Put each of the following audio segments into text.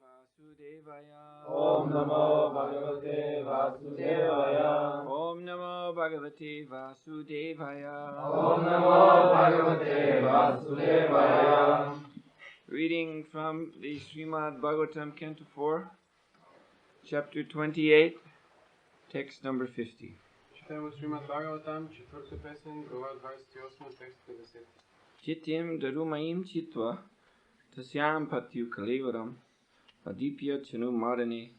Vasudevaya. Om Namo Bhagavate Vasudevaya. Om Namo Bhagavate Vasudevaya. Om Namo Bhagavate Vasudevaya. Reading from the Srimad Bhagavatam, Canto 4, Chapter 28, text number 50. Читаем от Сримад Бхагаватам, 4 песен, глава 28, текст 50. Chityam darumayim chitva tasyam patyu kalevaram adipya chanu marane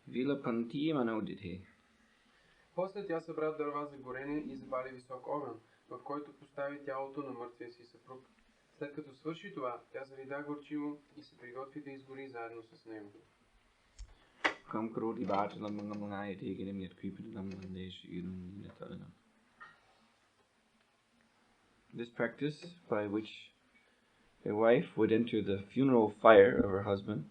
vilapanti manodite. После тя събра дърва за горене и запали висок огън, в който постави тялото на мъртвия си съпруг. След като свърши това, тя завида горчиво и се приготви да изгори заедно с него. Kam karoti bhajalam mangamangayate girim yat kripadam mandesh idam nitadanam. This practice by which a wife would enter the funeral fire of her husband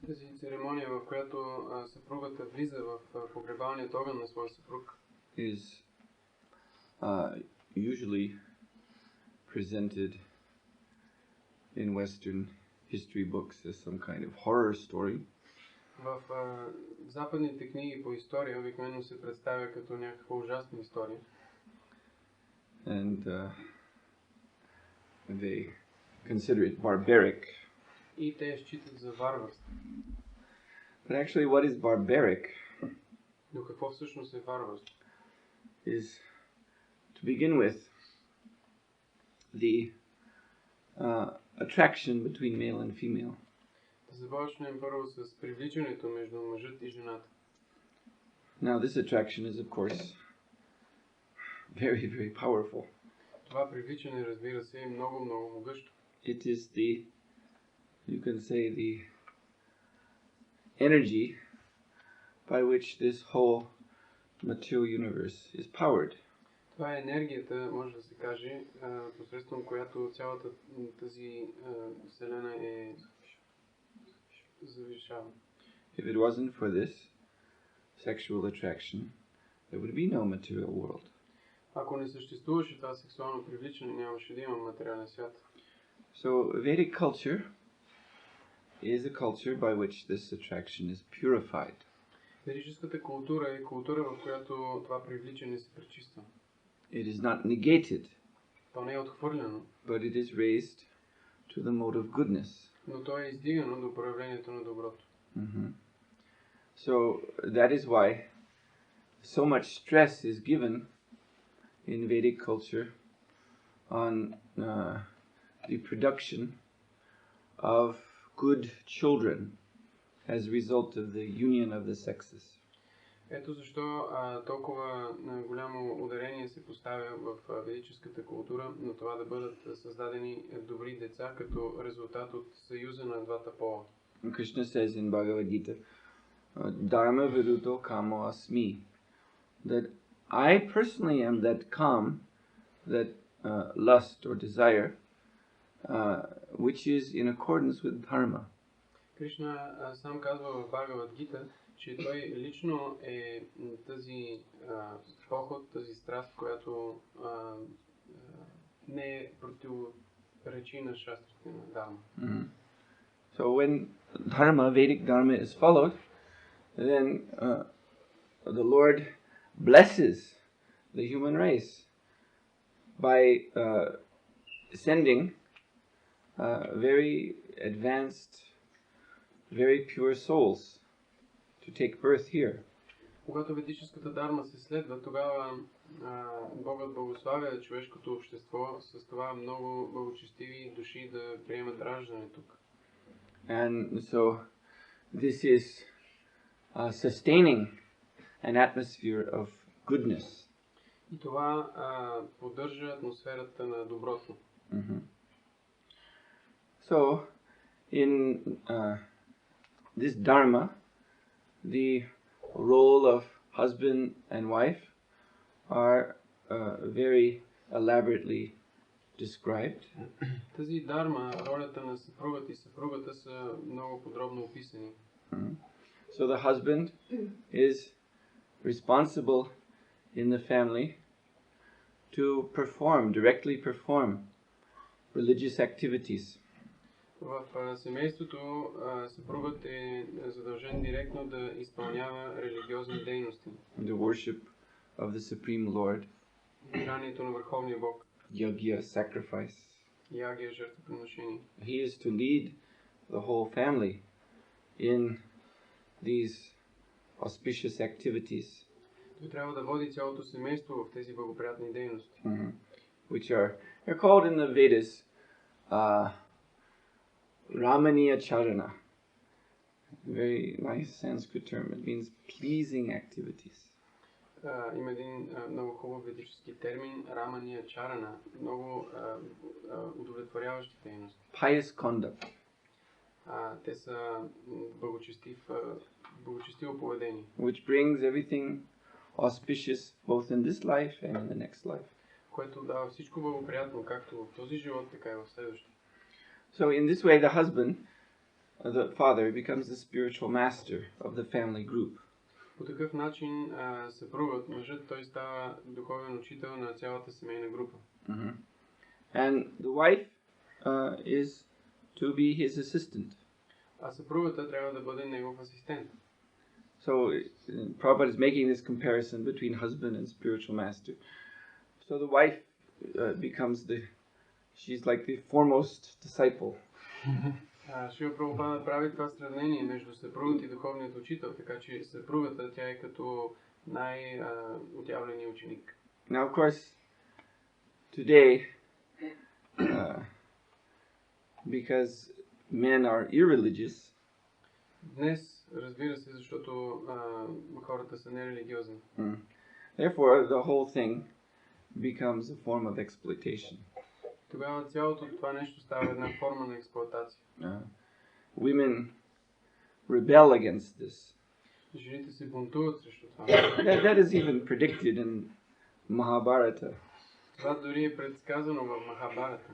Тази церемония, в която съпругата влиза в погребалният огън на своя съпруг, is usually presented in Western history books as some kind of horror story. в западните книги по история обикновено се представя като някаква ужасна история. And they consider it barbaric. И те я считат за варварство. But actually what is barbaric Но какво всъщност е варварство? is, to begin with, the attraction between male and female. Да започнем първо с привличането между мъжът и жената. Now this attraction is of course very, very powerful. Това привличане, разбира се, е много, много могъщо. It is the, you can say, the energy by which this whole material universe is powered. Това е енергията, може да се каже, посредством която цялата тази вселена е завишава. If it wasn't for this sexual attraction, there would be no material world. Ако не съществуваше това сексуално привличане, нямаше да има материален свят. So Vedic culture is a culture by which this attraction is purified. Ведическата култура е култура, в която това привличане се пречиства. It is not negated, То не е отхвърлено, but it is raised to the mode of goodness. но то е издигано до проявлението на доброто. So that is why so much stress is given in Vedic culture on the production of good children as a result of the union of the sexes. Ето защо толкова голямо ударение се поставя в ведическата култура на това да бъдат създадени добри деца като резултат от съюза на двата пола. Krishna says in Bhagavad Gita, Dharma viruto kamo asmi, that I personally am that kam, that lust or desire, which is in accordance with dharma. Кришна сам казва в Бхагавад Гита, че той лично е тази поход, тази страст, която не противоречи на шастрите на Дharma. So when dharma, Vedic dharma is followed, then the Lord blesses the human race by sending very advanced, very pure souls to take birth here. Когато ведическата дарма се следва, тогава Богът благославя човешкото общество с това много благочестиви души да приемат раждане тук. And so this is sustaining an atmosphere of goodness. И това поддържа атмосферата на доброто. So in this dharma, the role of husband and wife are very elaborately described. Тази дарма, ролята на съпругът и съпругата са много подробно описани. So the husband is responsible in the family to directly perform religious activities. В В семейството съпругът е задължен директно да изпълнява религиозни дейности. The worship of the Supreme Lord. Почитанието на Върховния Бог. Yagya, sacrifice. Ягия, жертвоприношение. He is to lead the whole family in these auspicious activities, Той трябва да води цялото семейство в тези благоприятни дейности. which they're called in the Vedas Ramaniya Charana. Very nice Sanskrit term. It means pleasing activities. Има един много хубав ведически термин, рамания чарана, много удовлетворяващи дейности. Pious conduct. Те са благочестиво поведение. Which brings everything auspicious both in this life and in the next life. Което дава всичко благоприятно, както в този живот, така и в следващия. So in this way the husband, the father, becomes the spiritual master of the family group. По такъв начин съпругът, мъжът, той става духовен учител на цялата семейна група. And the wife is to be his assistant. А съпругата трябва да бъде негов асистент. So Prabhupada is making this comparison between husband and spiritual master. So the wife she's like the foremost disciple. Шрила Прабхупада прави това сравнение между съпругът и духовният учител, така че съпругата, тя е като най-отявленият ученик. Now, of course, today, because men are irreligious, Днес, разбира се, защото хората са нерелигиозни. Therefore, the whole thing becomes a form of exploitation. Тогава цялото това нещо става една форма на експлоатация. Women rebel against this. Жените се бунтуват срещу това. That is even predicted in Mahabharata. Това дори е предсказано в Махабарата.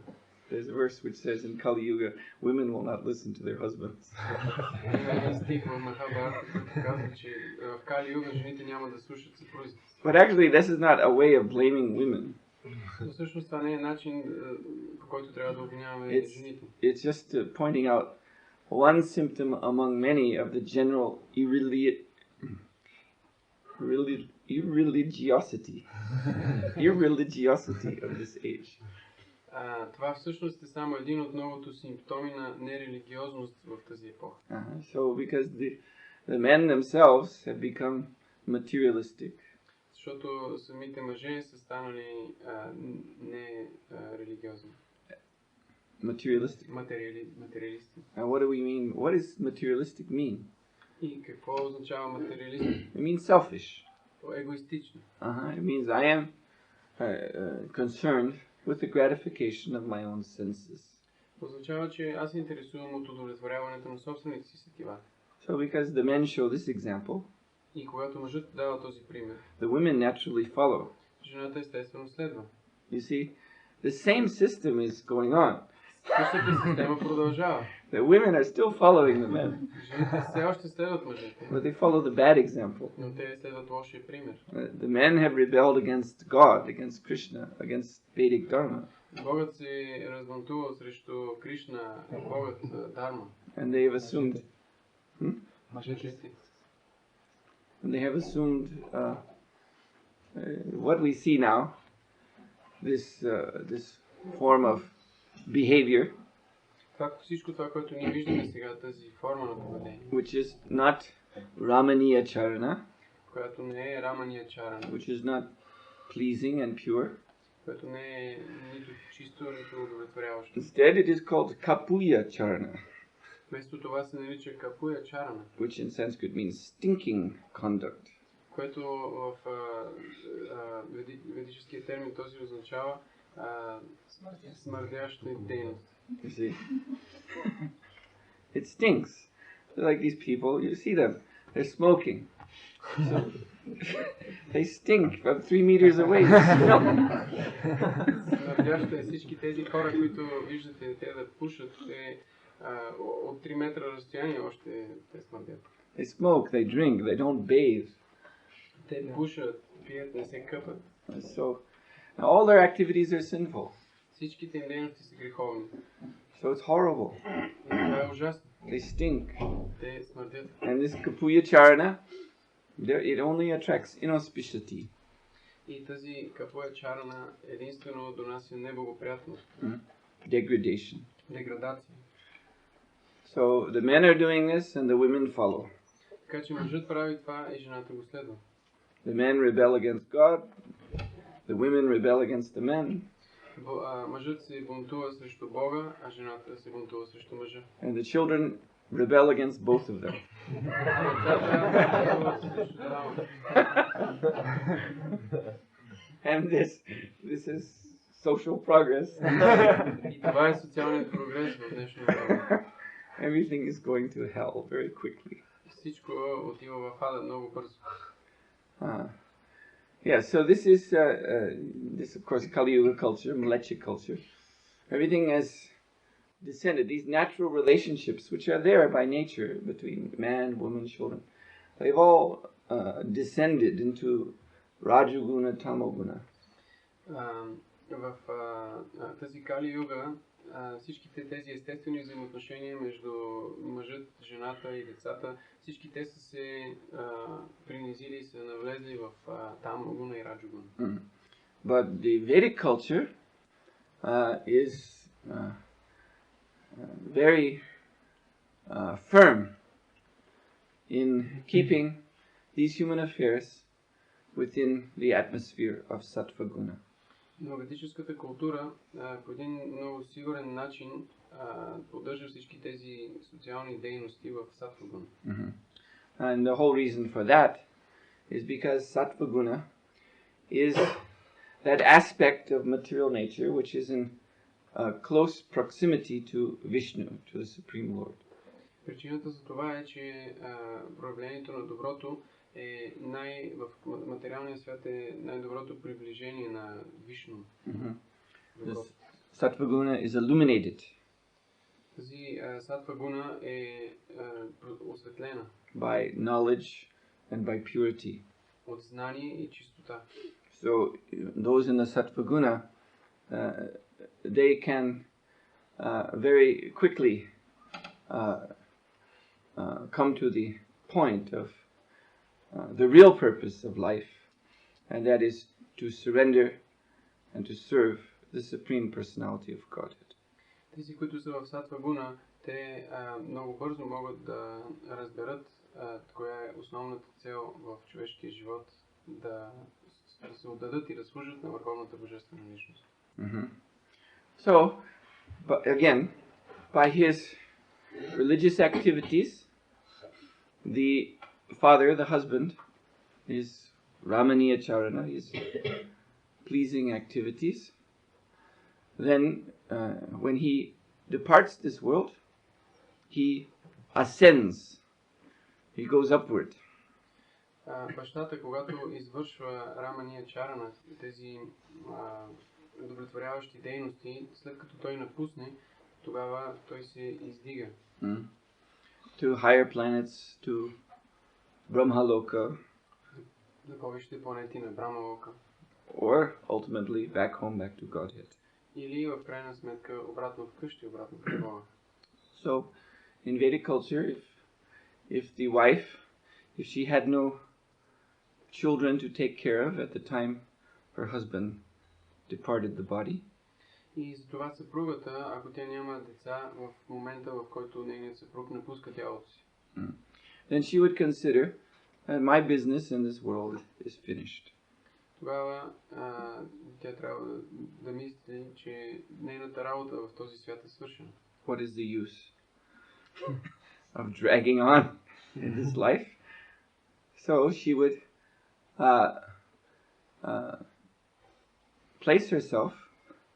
There's a verse which says in Kali Yuga, women will not listen to their husbands. But actually, this is not a way of blaming women. It's just pointing out one symptom among many of the general irreligiosity of this age. Това всъщност е само един от многото симптоми на нерелигиозност в тази епоха. So because the men themselves have become materialistic. Защото самите мъже са станали нерелигиозни. Materialistic. Материалисти. And what do we mean? What does materialistic mean? И какво означава материализъм? It means selfish. Егоистично. It means I am concerned with the gratification of my own senses. Означава, че аз се интересувам от удовлетворяването на собствените си сетива. So because the men show this example, и когато мъжът дава този пример, the women naturally follow. Жената естествено следва. You see, the same system is going on. Същата система продължава. The women are still following the men. Жените все още следват мъжете. But they follow the bad example. Но те следват лошия пример. The men have rebelled against God, against Krishna, against Vedic Dharma. Богът се разбунтувал срещу Кришна, Богът Дharma. And they have assumed what we see now, this form of behavior, всичко това, което ние виждаме сега, тази форма на поведение, which is not Ramaniya Charana, която не е Рамания Чарана, which is not pleasing and pure, което не е нито чисто, нито удовлетворяващо. Instead it is called Kapuya Charana. Вместо това се нарича Капуя Чарана, which in Sanskrit means stinking conduct. Което в ведическия термин този означава смърдяща дейност. You see, it stinks. Like these people, you see them, they're smoking. So, they stink from 3 meters away. Смърдяща е всички тези хора, които виждате те да пушат, от 3 метра разстояние още те смърдят. They smoke, they drink, they don't bathe. Те пушат, пият, не се къпат. So, all their activities are sinful. Всичките им дейности са греховни. So it's horrible. ужасни. They stink. Те смърдят. And this Kapuya Charana, it only attracts inauspicity. И тази капуя чарана единствено донася неблагоприятно. Degradation. Деградация. So the men are doing this and the women follow. Така че мъжът прави това и жената го следва. The men rebel against God, the women rebel against the men. Мъжът се бунтува срещу Бога, а жената се бунтува срещу мъжа. And the children rebel against both of them. And this is social progress. И това е социалният прогрес в днешно време. Everything is going to hell very quickly. Всичко отива в ада много бързо. Yeah, so this is this of course Kali Yuga culture, Mlecha culture. Everything has descended. These natural relationships, which are there by nature between man, woman, children, they've all descended into Rajaguna, Tamoguna. В тази Кали Юга всичките тези естествени взаимоотношения между мъжът, жената и децата, всички те са се принизили и са навлезли в Тамогуна и Раджагуна. But the Vedic culture is very firm in keeping these human affairs within the atmosphere of Sattva Guna. Но ведическата култура по един много сигурен начин поддържа всички тези социални дейности в Sattva Guna. And the whole reason for that is because Sattva Guna is that aspect of material nature which is in close proximity to Vishnu, to the Supreme Lord. Причината за това е, че проявлението на доброто е в материалния свят е най-доброто приближение на Вишну. Sattva Guna is illuminated. Тази Sattva Guna е осветлена. By knowledge and by purity. От знание и чистота. So those in the Sattva Guna, they can very quickly come to the point of the real purpose of life, and that is to surrender and to serve the Supreme Personality of Godhead. Тези, които са в Sattva Guna, те много бързо могат да разберат коя е основната цел в човешкия живот, да се отдадат и да служат на върховната божествена личност. So, but again, by his religious activities, the father, the husband, his Ramaniya Charana, his pleasing activities, then when he departs this world, he ascends, he goes upward. Бащата, когато извършва Рамания Чарана, тези удовлетворяващи дейности, след като той напусне, тогава той се издига. To higher planets, to Brahmaloka, до повечето планети на Брамалока, or ultimately back home, back to Godhead. Или в крайна сметка обратно вкъщи, обратно към Бога. So, in Vedic culture, if the wife, if she had no children to take care of at the time her husband departed the body, и затова съпругата, ако тя няма деца в момента, в който нейният съпруг напуска тялото си, then she would consider my business in this world is finished. Тогава тя трябва да мисли, че нейната работа в този свят е свършена. What is the use of dragging on in this life? So she would place herself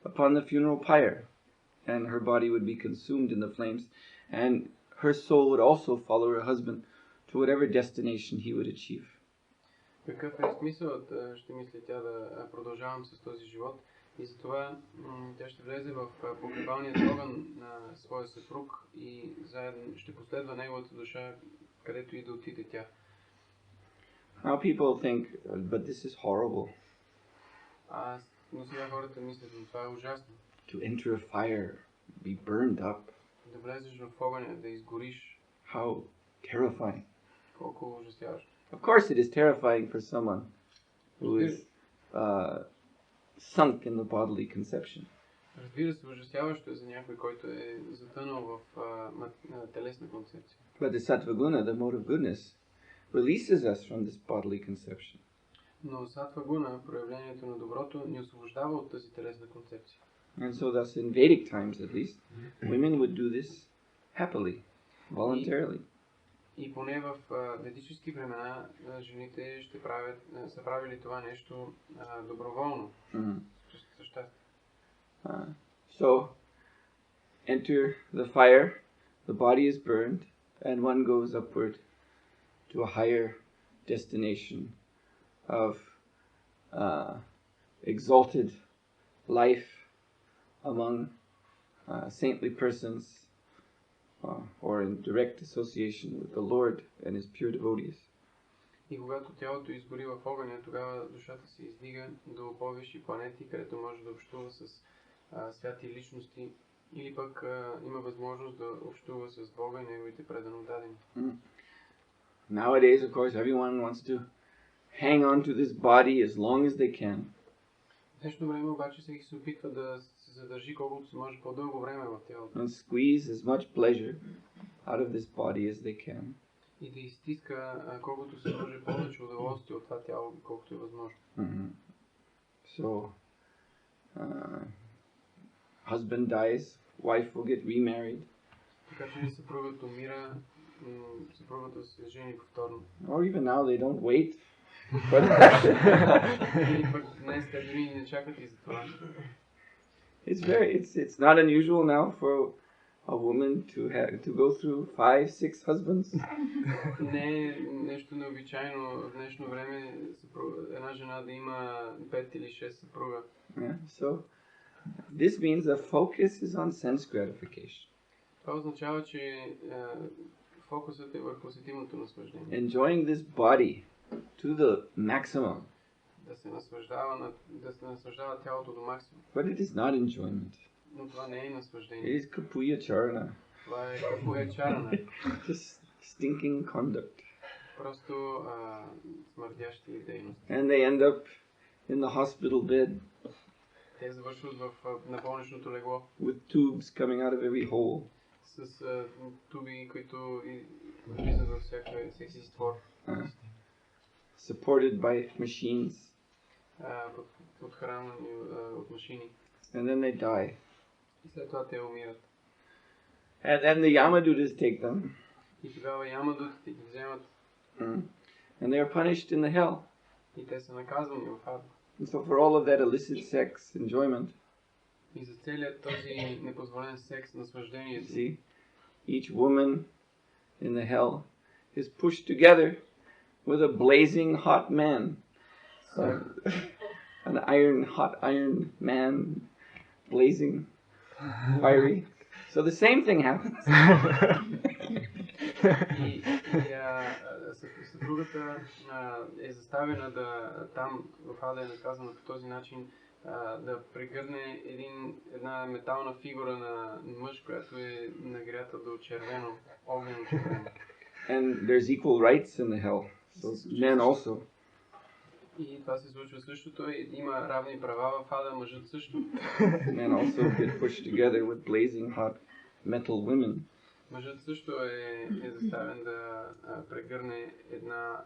upon the funeral pyre, and her body would be consumed in the flames, and her soul would also follow her husband to whatever destination he would achieve. Какъв е смисълът, ще мисли тя, да продължавам с този живот, и затова тя ще влезе в погребалният огън на своя съпруг и заедно ще последва неговата душа, където и да отиде тя. Now people think, but this is horrible. Но сега хората мислят, но това е ужасно. To enter a fire, be burned up. Да влезеш в огъня, да изгориш. How terrifying. Колко ужасяващо. Of course it is terrifying for someone who is sunk in the bodily conception. Разбира се, ужасяващо е за някой, който е затънал в телесна концепция. But the sattva guna, the mode of goodness, releases us from this bodily conception. Но сатва гуна, проявлението на доброто, ни освобождава от тази телесна концепция. And so thus in Vedic times at least, women would do this happily, voluntarily. И поне в ведически времена жените са правили това нещо доброволно. Със щастие. So, enter the fire, the body is burned, and one goes upward to a higher destination of exalted life among saintly persons or in direct association with the Lord and His pure devotees. И когато тялото изгори в огъня, тогава душата се издига до по-висши планети, където може да общува с святи личности, или пък има възможност да общува с Бога и Неговите преданодадени. Nowadays, of course, everyone wants to hang on to this body as long as they can. В днешно време обаче всеки се опитва да се задържи колкото се може по-дълго време в тялото. And squeeze as much pleasure out of this body as they can. И да изтиска колкото се може повече удоволствие от това тяло, колкото е възможно. So, husband dies, wife will get remarried. Така че съпругът умира, съпругата се жени повторно. Or even now they don't wait. Или пък днес те дори не чакат и за това. It's not unusual now for a woman to go through 5-6 husbands. Не е нещо необичайно в днешно време една жена да има 5 или 6 съпруга. Yeah, so this means the focus is on sense gratification. Това означава, че фокусът е върху сетивното наслаждение. Enjoying this body to the maximum. Да се наслаждава тялото до максимум. But it is not enjoyment. Но това не е наслаждение. It is kapuya charana. Това е капуя чарана. Just stinking conduct. Просто смърдящи дейности. And they end up in the hospital bed. Те завършват на болничното легло. With tubes coming out of every hole. С туби, които влизат във всеки створ. Supported by machines. Подхранвани от машини. And then they die. И след това те умират. And then the Yamadutas take them. И тогава ямадутите ги вземат. And they are punished in the hell. И те са наказвани в ада. And so for all of that illicit sex enjoyment. И за целият този непозволен секс, наслаждението. See, each woman in the hell is pushed together with a blazing hot man. An hot iron man, blazing, fiery. So the same thing happens. И съпругата е заставена там в ада е наказана по този начин да прегърне една метална фигура на мъж, която е нагрята до червено, огнено червено. And there's equal rights in the hell. So men also. И това се случва същото. Има равни права в ада, мъжът също. Men also get pushed together with blazing hot metal women. Мъжът също е заставен да прегърне една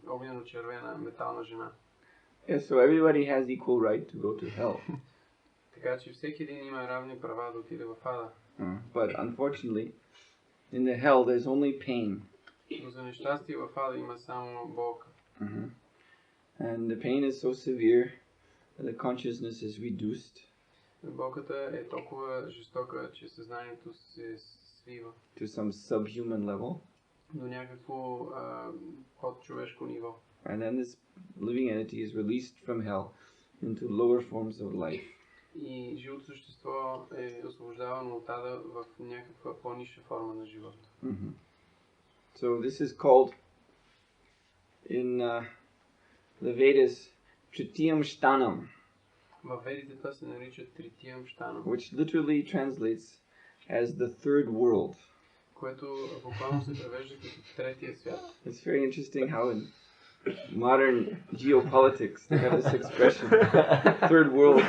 огнено-червена метална жена. Yeah, so everybody has equal right to go to hell. Така че всеки един има равни права да отиде в ада. But unfortunately, in the hell there's only pain. Но за нещастие в ада има само болка. And the pain is so severe that the consciousness is reduced. Болката е толкова жестока, че съзнанието се свива. To some subhuman level. До някакво подчовешко ниво. And then this living entity is released from hell into lower forms of life. И живото същество е освобождавано от ада в някаква по-ниша форма на живота. So this is called in the Vedas Tretiyam Shtanam. В ведите това се нарича Третиям Штанам. Which literally translates as the third world. Което буквално се превежда като третия свят. It's very interesting how in modern geopolitics they have this expression, third world,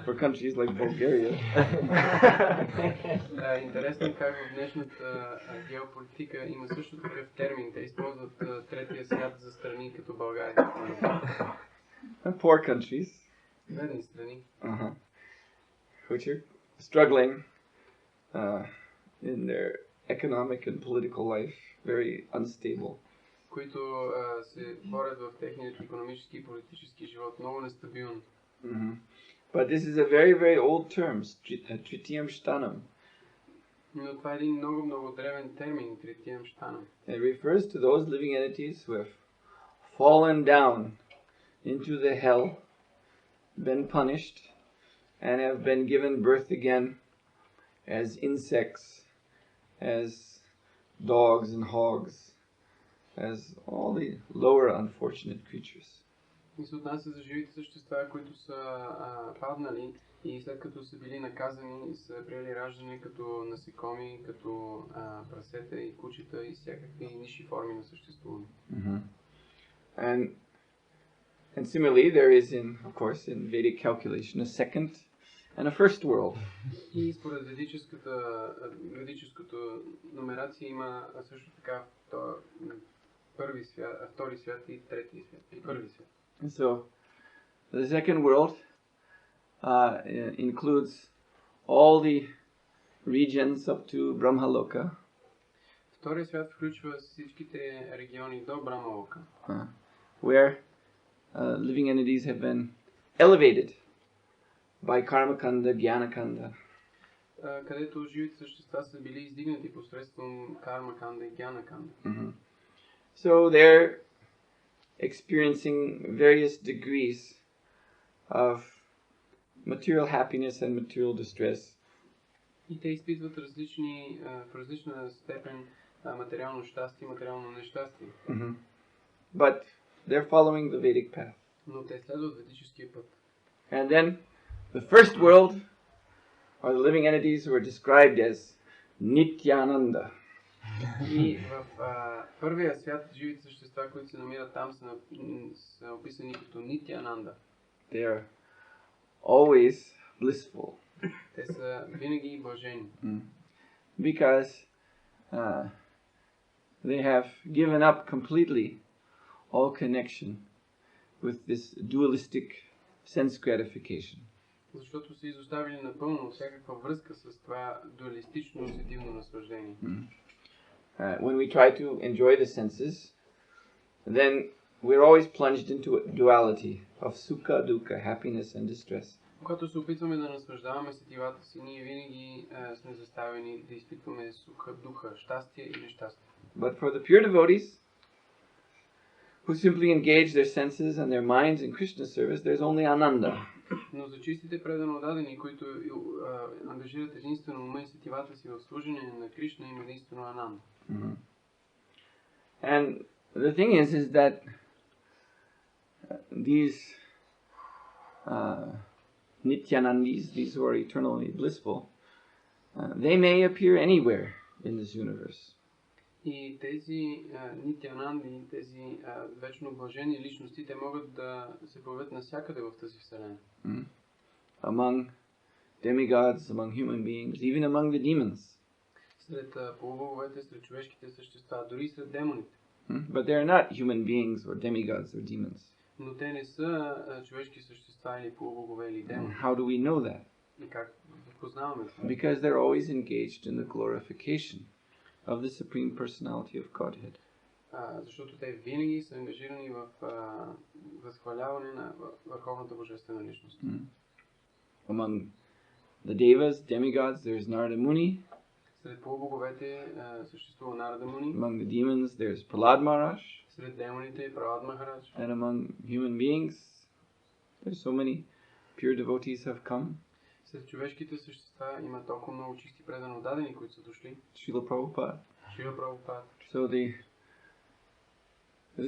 for countries like Bulgaria. Интересно как в днешната геополитика има също такъв термин. Те използват третия свят за страни като България. And poor countries, Бедни страни, which are struggling in their economic and political life, very unstable. които се борят в техният икономически и политически живот много нестабилно. But this is a very, very old term, Tretiyam Shtanam. Но това е един много древен термин, Третиям Штанам. It refers to those living entities who have fallen down into the hell, been punished, and have been given birth again as insects, as dogs and hogs, as all the lower unfortunate creatures. И се отнася за живите същества, които са паднали и след като са били наказани, са приели раждане като насекоми, като прасета и кучета и всякакви нисши форми на съществуване. And similarly, there is of course, in Vedic calculation, a second and a first world. И според ведическата нумерация има също така първи свят, втори свят и трети свят. И първи свят. So, the second world includes all the regions up to Brahmaloka. Втория свят включва всичките региони до Брамалока, where living entities have been elevated by Karmakanda, Jnanakanda. Където живите същества са били издигнати посредством Кармаканда и Гьянаканда. So they're experiencing various degrees of material happiness and material distress. И те изпитват в различна степен материално щастие и материално нещастие. But they're following the Vedic path. Но те следват ведическия път. And then the first world are the living entities who are described as Nityananda. И в първия свят живите същества, които се намират там, са описани като Нитянанда. They are always blissful. Те са винаги блажени. Because they have given up completely all connection with this dualistic sense gratification. Защото са изоставили напълно всякаква връзка с това дуалистично сетивно наслаждение. When we try to enjoy the senses, then we're always plunged into duality of sukha, dukkha, happiness and distress. Когато се опитваме да наслаждаваме сетивата си, ние винаги сме заставени да изпитваме суха, духа, щастие и нещастие. But for the pure devotees, who simply engage their senses and their minds in Krishna service, there's only Ananda. Но за чистите предано дадени, които ангажират единствено ума и сетивата си в служение на Кришна, има единствено Ананда. And the thing is that these Nityanandis, these who are eternally blissful, they may appear anywhere in this universe. И тези Нитянанди, тези вечно блажени личности, те могат да се появят навсякъде в тази вселена. Among demigods, among human beings, even among the demons. Сред полубоговете, сред човешките същества, дори и сред демоните. But they are not human beings or demigods or demons. Но те не са човешки същества или полубогове или демони. How do we know that? И как познаваме това? Because they're always engaged in the glorification of the Supreme Personality of Godhead. Защото те винаги са ангажирани в възхваляване на върховната божествена личност. Among the devas, demigods, there is Narada Muni. Сред полубоговете съществува Нарада Муни. Among the demons, there's Prahlad Maharaj. Сред демоните е Пралад Махарадж. And among human beings, there's so many pure devotees have come. Сред човешките същества има толкова много чисти предано дадени, които са дошли. Srila Prabhupada. Шрила Прабхупад. So the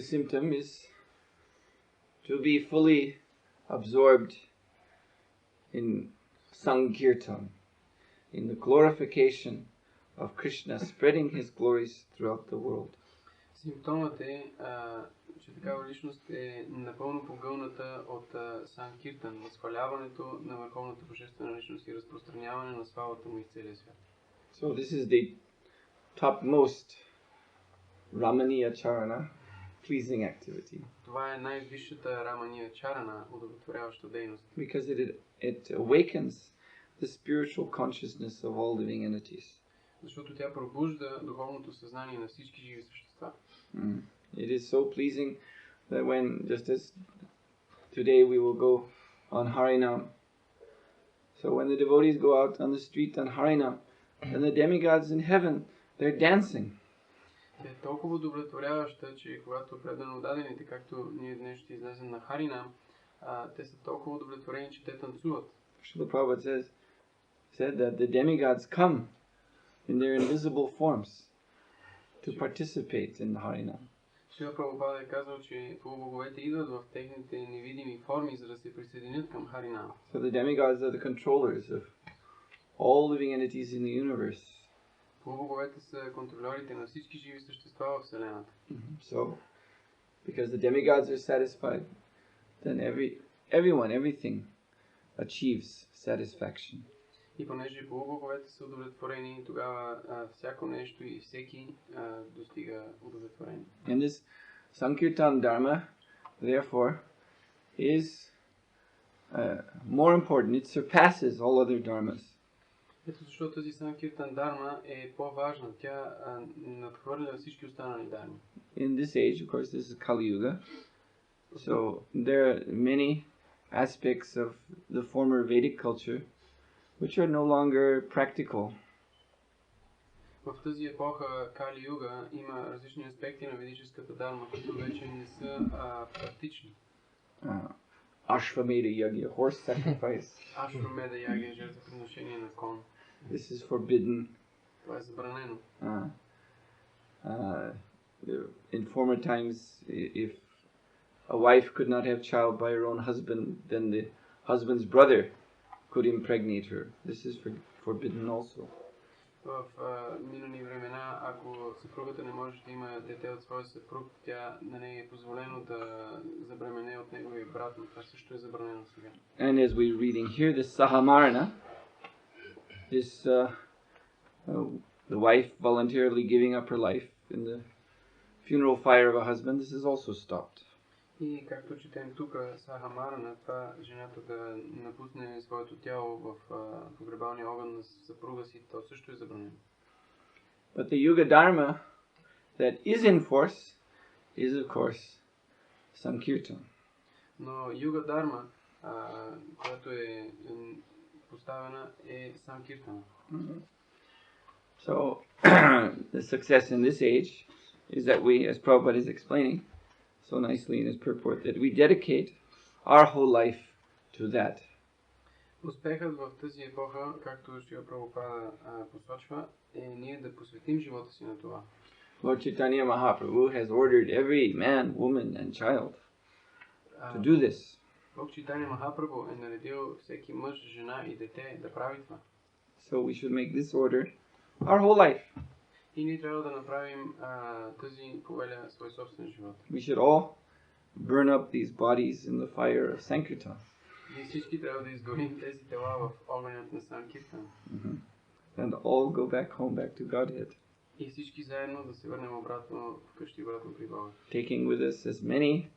symptom is to be fully absorbed in Sankirtan, in the glorification of Krishna, spreading his glories throughout the world. Симптомът е, че такава личност е напълно погълната от санкиртан, възхваляването на върховната божествена личност и разпространяване на славата му из целия свят. So this is the topmost Ramaniya Charana, pleasing activity. Това е най-висшата рамания чарана, удовлетворяваща дейност. Because it awakens the spiritual consciousness of all living entities. Защото тя пробужда духовното съзнание на всички живи същества. It is so pleasing that when, just as today we will go on Harinam, so when the devotees go out on the street on Harinam, and the demigods in heaven, they're dancing. Тя е толкова удовлетворяваща, че когато предано дадените, както ние днес ще излезем на Харинам, те са толкова удовлетворени, че те танцуват. Srila Prabhupada said that the demigods come in their invisible forms to participate in the Harinam. Шрила Прабхупада е казал, че полубоговете идват в техните невидими форми, за да се присъединят към Харинам. So the demigods are the controllers of all living entities in the universe. Полубоговете са контролерите на всички живи същества в Вселената. So, because the demigods are satisfied, then everything achieves satisfaction. И понеже полубоговете са удовлетворени, тогава всяко нещо и всеки достига удовлетворение. And this Sankirtan Dharma, therefore, is more important. It surpasses all other dharmas. Ето защо тази Санкиртан Дарма е по-важна. Тя надхвърля всички останали дарми. In this age, of course, this is Kali Yuga. So there are many aspects of the former Vedic culture which are no longer practical. В тази епоха Кали Юга има различни аспекти на ведическата дарма, които вече не са практични. Ashvamedha Yagya, horse sacrifice. Ашвамеда ягия, жертвоприношение на кон. This is forbidden. Това е забранено. In former times, if a wife could not have child by her own husband, then the husband's brother could impregnate her. This is forbidden also. В минали времена, ако съпругата не може да има дете от своя съпруг, на нея е позволено да забремене от неговия брат, но това също е забранено сега. And as we're reading here, this Sahamarana, this the wife voluntarily giving up her life in the funeral fire of a husband, this is also stopped. И както четем тук, Сахамарана, това жената да напусне своето тяло в погребалния огън на съпруга си, то също е забранено. But the Yuga Dharma that is in force is, of course, Sankirtan. Но Юга Дарма, която е поставена, е Санкиртана. So, the success in this age is that we, as Prabhupada is explaining so nicely in his purport, that we dedicate our whole life to that. Успехът в тази епоха, както Шрила Прабхупада посочва, е ние да посветим живота си на това. Lord Chaitanya Mahaprabhu has ordered every man, woman and child to do this. Бог Чайтания Махапрабху е наредил всеки мъж, жена и дете да прави това. So we should make this order our whole life. И ние трябва да направим тази повеля свой собствен живот. We should all burn up these bodies in the fire of Sankirtan. Ние всички трябва да изгорим тези тела в огънят на Санкиртан. And all go back home, back to Godhead. И всички заедно да се върнем обратно вкъщи, обратно при Бога. Taking with us as many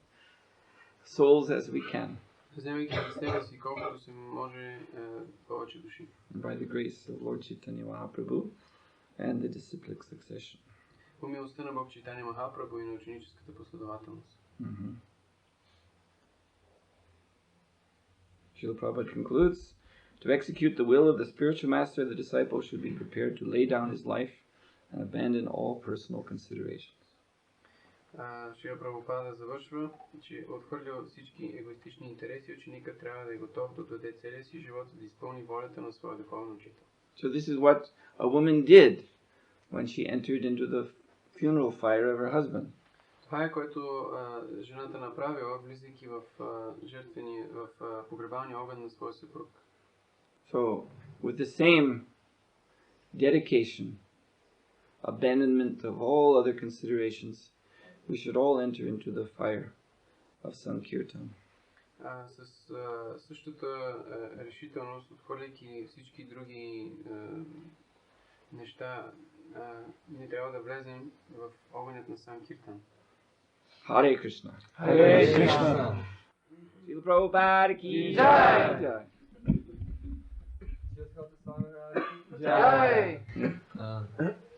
souls as we can. Вземайки за себе си колкото се може повече души. By the grace of Lord Chaitanya Mahaprabhu and the disciplic succession. По милостта на Бог Чайтания Махапрабху и на ученическата последователност. Srila Prabhupada concludes, to execute the will of the spiritual master, the disciple should be prepared to lay down his life and abandon all personal considerations. Шрила Прабхупада завършва, че отхвърля всички егоистични интереси, ученикът трябва да е готов да даде целия си живот, да изпълни волята на своя духовен учител. So this is what a woman did when she entered into the funeral fire of her husband. Това е което жената направила, влизайки в погребалния огън на своя съпруг. So with the same dedication, abandonment of all other considerations, we should all enter into the fire of Sankirtan. С същата решителност, отхвърляйки всички други неща, ние трябва да влезем в огънят на Санкиртан. Hare Krishna. Hare Krishna. Srila Prabhupada ki jai. Jai.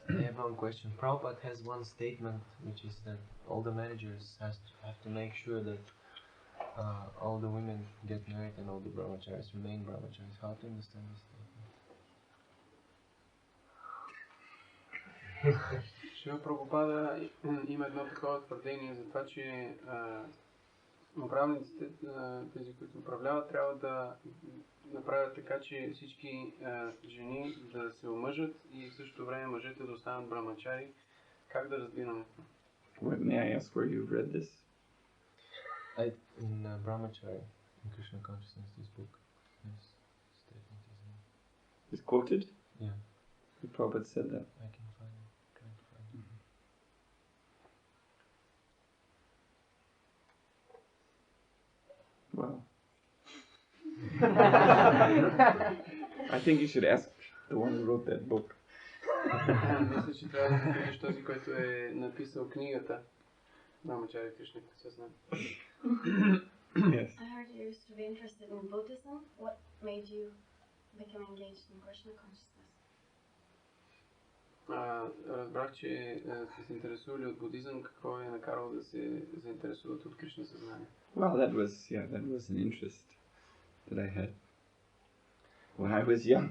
I have one question. Prabhupada has one statement, which is that all the managers have to make sure that all the women get married and all the brahmacharis remain brahmacharis. How to understand this statement? Шрила Прабхупада има едно такова твърдение за това, че управниците, тези, които управляват, трябва да направят така, че всички жени да се омъжат и в същото време мъжете да останат брамачари. Как да разбираме това? May I ask where you've read this? In Brahmachari, in Krishna Consciousness, this book, this statement is Is quoted? Yeah, The Prabhupada said that. I can find it. Try to find it. Wow. I think you should ask the one who wrote that book. Мисля, че трябва да питаш този, който е написал книгата Брамачари Кришна Consciousness. Yes. I heard you used to be interested in Buddhism. What made you become engaged in Krishna consciousness? Разбрах, че сте се интересували от будизъм. Какво е накарало да се заинтересувате от Кришна съзнание? Well, that was an interest that I had when I was young.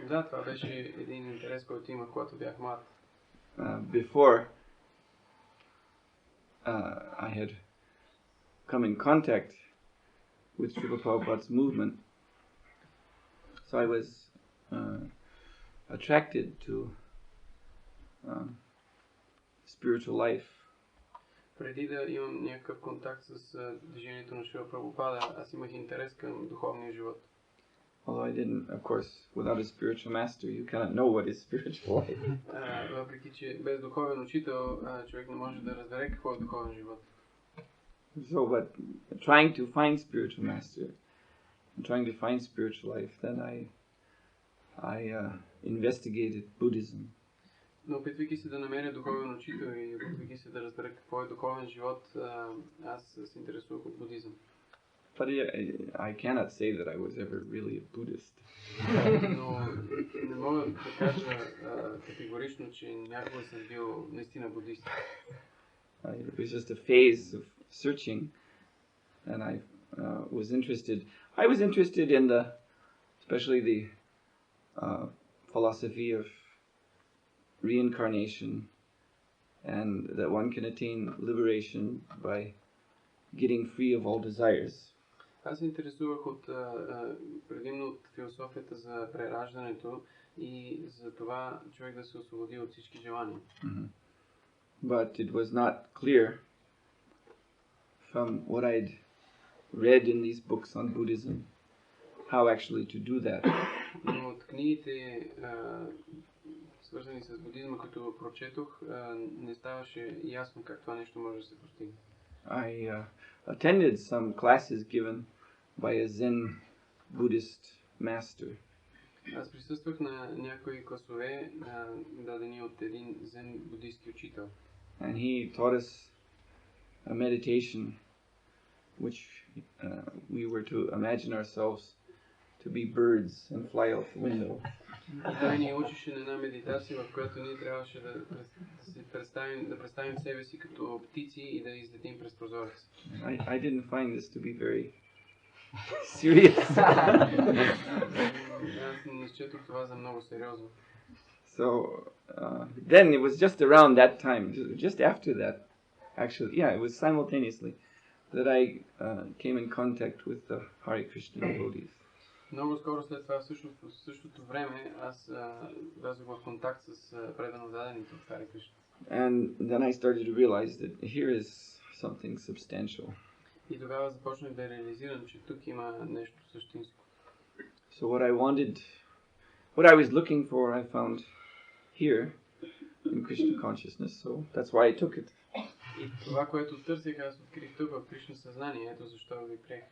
Да, това беше един интерес, който имах, когато бях млад. Before I had come in contact with Srila Prabhupada's movement, so I was attracted to spiritual life. Преди да имам някакъв контакт с движението на Шрила Прабхупада, аз имах интерес към духовния живот. Although I didn't, of course, without a spiritual master, you cannot know what is spiritual life. Въпреки, че без духовен учител, човек не може да разбере какво е духовен живот. So, but trying to find spiritual master, trying to find spiritual life, then I investigated Buddhism. Но опитвайки се да намеря духовен учител и опитвайки се да разбера какво е духовен живот, аз се интересувах от будизъм. But I cannot say that I was ever really a Buddhist. Но не мога да кажа категорично, че някога съм бил наистина будист. It was just a phase of searching, and I was interested. I was interested in especially the philosophy of reincarnation, and that one can attain liberation by getting free of all desires. Аз се интересувах предимно от философията за прераждането и за това човек да се освободи от всички желания. Mm-hmm. But it was not clear from what I'd read in these books on Buddhism how actually to do that. Но от книгите, свързани с будизма, които прочетох, не ставаше ясно как това нещо може да се постигне. I attended some classes given by a Zen Buddhist master. Аз присъствах на някои класове, дадени от един зен буддийски учител. And he taught us a meditation which we were to imagine ourselves to be birds and fly out the window. И той ни учеше на една медитация, в която ние трябваше да представим себе си като птици и да излетим през прозорец. I didn't find this to be very serious. Аз не счетох това за много сериозно. So then it was just around that time, just after that, actually, it was simultaneously that I came in contact with the Hare Krishna devotees. Много скоро след това, в същото време, аз влязох в контакт с предано дадените от Харе Кришна. And then I started to realize that here is something substantial. И тогава започнах да реализирам, че тук има нещо същинско. So what I wanted what I was looking for, I found here in Krishna consciousness, so that's why I took it. И това, което търсих, аз открих тук в Кришна съзнание, ето защо ви приех.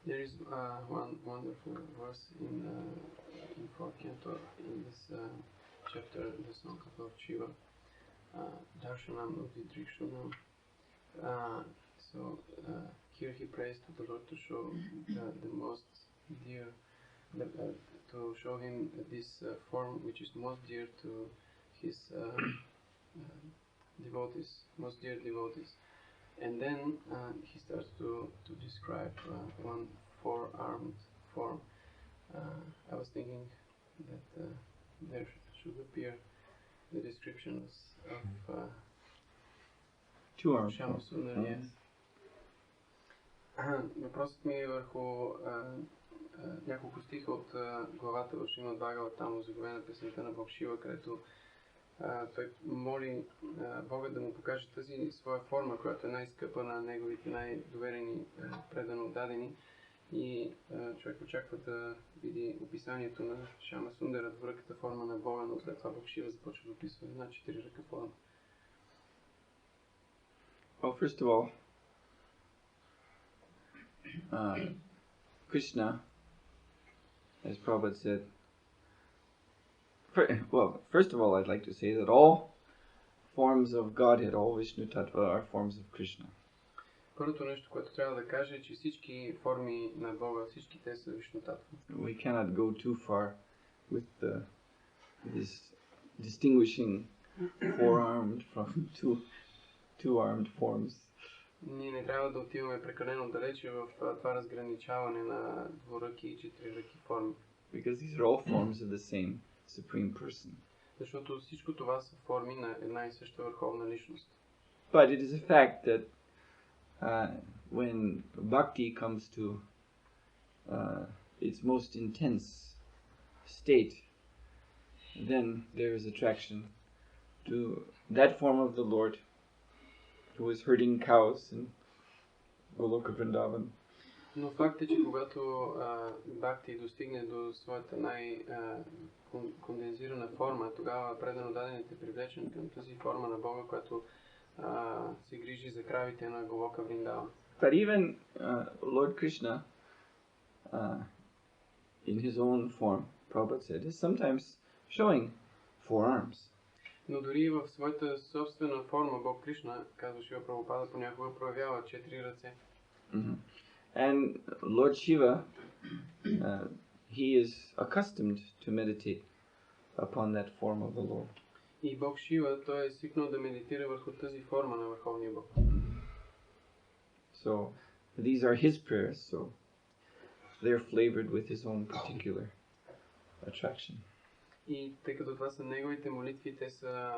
There is one wonderful verse in 4th canto in this chapter, the song of Shiva, Darshanam Udidrikshanam. So here he prays to the Lord to show the most dear, to show him this form which is most dear to his devotees, most dear devotees. And then he starts to describe one four-armed form. I was thinking that there should appear the descriptions of Two-armed Shama Sundar, yes. Въпросът ми е върху няколко стиха от главата в Шримад Бхагаватам, заглавена песента на Бог Шива, където той моли Бога да му покаже тази своя форма, която е най-скъпа на неговите най-доверени, предано отдадени. И човек очаква да види описанието на Шама Сундара, двуръката форма на Бога, но след това Бог Шива започва да описва една четириръка форма. Well, first of all, Krishna, as Prabhupada said, first of all, I'd like to say that all forms of Godhead, all Vishnu Tattva, are forms of Krishna. Първото нещо, което трябва да кажа е, че всички форми на Бога, всички те са Вишну Татва. We cannot go too far with this distinguishing four-armed from two-armed forms. Ние не трябва да отиваме прекалено далече в това разграничаване на двуръки и четириръки форми. Because these are all forms of the same Supreme Person. Защото всичко това са форми на една и съща върховна личност. But it is a fact that when bhakti comes to its most intense state, then there is attraction to that form of the Lord who is herding cows in Goloka Vrindavan. Но факт е, че когато бхакти достигне до своята най-кондензирана форма, тогава предано даденият е привлечен към тази форма на Бога, която се грижи за кравите на Голока Вриндаван. But even Lord Krishna, in his own form, Prabhupada said, is sometimes showing four arms. Но дори в своята собствена форма Бог Кришна, казва Шива Прабхупада, понякога проявява четири ръце. And Lord Shiva, he is accustomed to meditate upon that form of the Lord. И Бог Шива, той е свикнал да медитира върху тази форма на Върховния Бог. So these are his prayers, so they're flavored with his own particular attraction. И тъй като това са неговите молитви, те са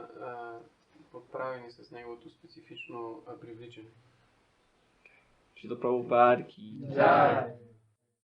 подправени с неговото специфично привличане. Srila Prabhupada ki jai.